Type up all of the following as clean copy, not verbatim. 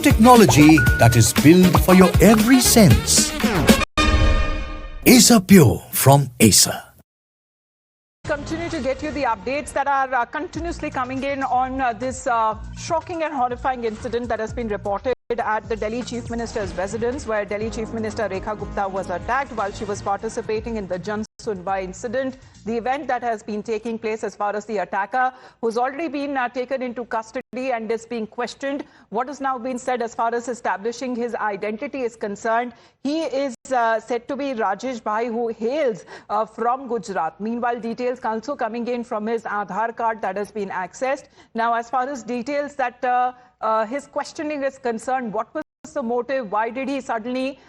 technology that is built for your every sense. Acer Pure from Acer. Continue to get you the updates that are continuously coming in on this shocking and horrifying incident that has been reported at the Delhi Chief Minister's residence, where Delhi Chief Minister Rekha Gupta was attacked while she was participating in the Jan Sunwai incident. The event that has been taking place as far as the attacker, who's already been taken into custody and is being questioned. What has now been said as far as establishing his identity is concerned, he is said to be Rajesh Bhai, who hails from Gujarat. Meanwhile, details also coming in from his Aadhaar card that has been accessed. Now, as far as details that his questioning is concerned, what was the motive? Why did he suddenly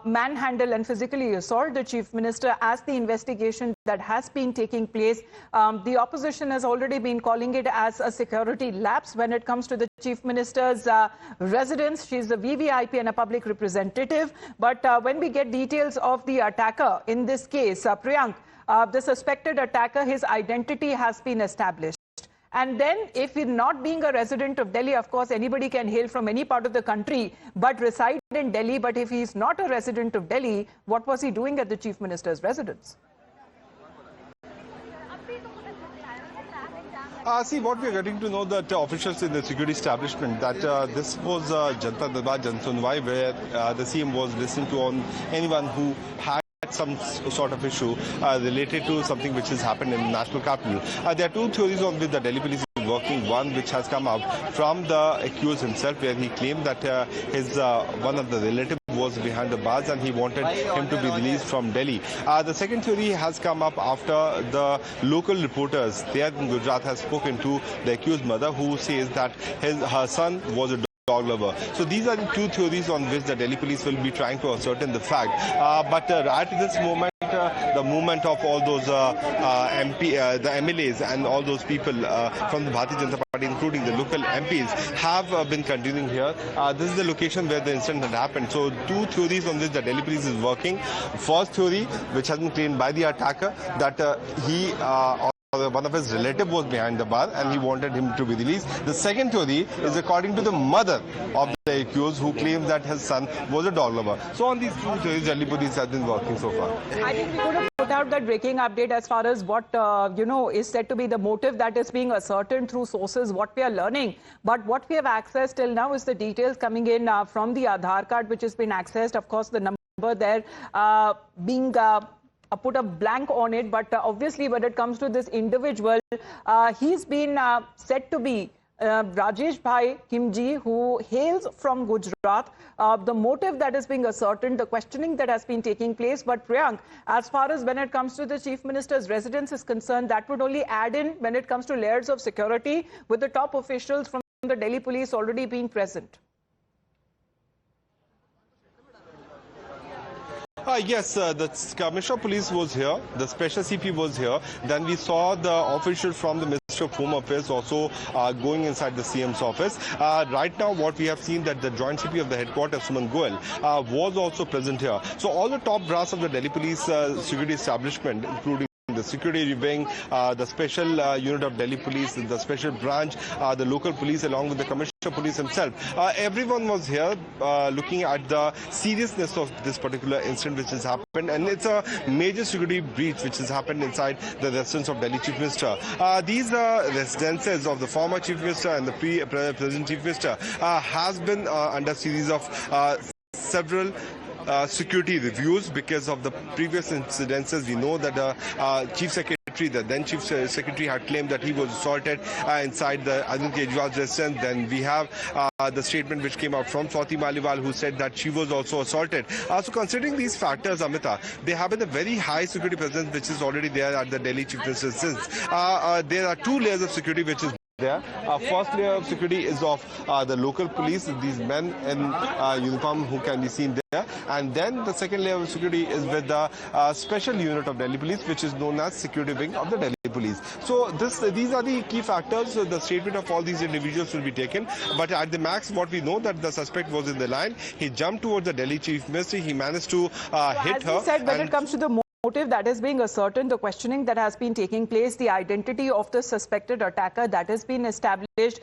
manhandle and physically assault the Chief Minister? As the investigation that has been taking place, the opposition has already been calling it as a security lapse when it comes to the Chief Minister's residence. She's a VVIP and a public representative. But when we get details of the attacker in this case, Priyank, the suspected attacker, his identity has been established. And then, if he's not being a resident of Delhi, of course, anybody can hail from any part of the country, but reside in Delhi. But if he's not a resident of Delhi, what was he doing at the Chief Minister's residence? See, what we are getting to know that officials in the security establishment that this was Janata Darbar Jan Sunwai, where the CM was listening to on anyone who had some sort of issue related to something which has happened in the national capital. There are two theories on which the Delhi police is working. One which has come out from the accused himself, where he claimed that his one of the relatives was behind the bars and he wanted him to be released from Delhi. The second theory has come up after the local reporters there in Gujarat has spoken to the accused mother, who says that her son was a dog lover. So these are the two theories on which the Delhi police will be trying to ascertain the fact. But right at this moment, the movement of all those the MLAs and all those people from the Bharatiya Janata Party, including the local MPs, have been continuing here. This is the location where the incident had happened. So two theories on which the Delhi police is working. First theory, which has been claimed by the attacker, that he one of his relatives was behind the bar and he wanted him to be released. The second theory is according to the mother of the accused, who claims that his son was a dog lover. So on these two theories, Delhi police has been working so far. I think we could have put out that breaking update as far as what is said to be the motive that is being ascertained through sources, what we are learning. But what we have accessed till now is the details coming in from the Aadhaar card, which has been accessed. Of course, the number there being put a blank on it, but obviously when it comes to this individual, he's been said to be Rajesh Bhai Kimji, who hails from Gujarat. The motive that is being ascertained, the questioning that has been taking place. But Priyank, as far as when it comes to the Chief Minister's residence is concerned, that would only add in when it comes to layers of security, with the top officials from the Delhi police already being present. Yes, the Commissioner of Police was here, the Special CP was here. Then we saw the official from the Ministry of Home Affairs also going inside the CM's office. Right now, what we have seen that the Joint CP of the headquarters, Suman Goel, was also present here. So all the top brass of the Delhi Police security establishment, including the security wing, the special unit of Delhi police, the special branch, the local police, along with the Commissioner of Police himself. Everyone was here looking at the seriousness of this particular incident which has happened, and it's a major security breach which has happened inside the residence of Delhi Chief Minister. These residences of the former Chief Minister and the present Chief Minister has been under series of several security reviews because of the previous incidences. We know that the Chief Secretary, the then Chief Secretary, had claimed that he was assaulted inside the Arvind Kejriwal's residence. Then we have the statement which came out from Swati Maliwal, who said that she was also assaulted. So considering these factors, Amita, they have been a very high security presence which is already there at the Delhi Chief Minister's residence. There are two layers of security which is there. First layer of security is of the local police, these men in uniform who can be seen there. And then the second layer of security is with the special unit of Delhi Police, which is known as security wing of the Delhi Police. So these are the key factors. The statement of all these individuals will be taken. But at the max, what we know that the suspect was in the line. He jumped towards the Delhi Chief Minister. He managed to hit her. As you said, when it comes to the motive that is being ascertained, the questioning that has been taking place, the identity of the suspected attacker that has been established.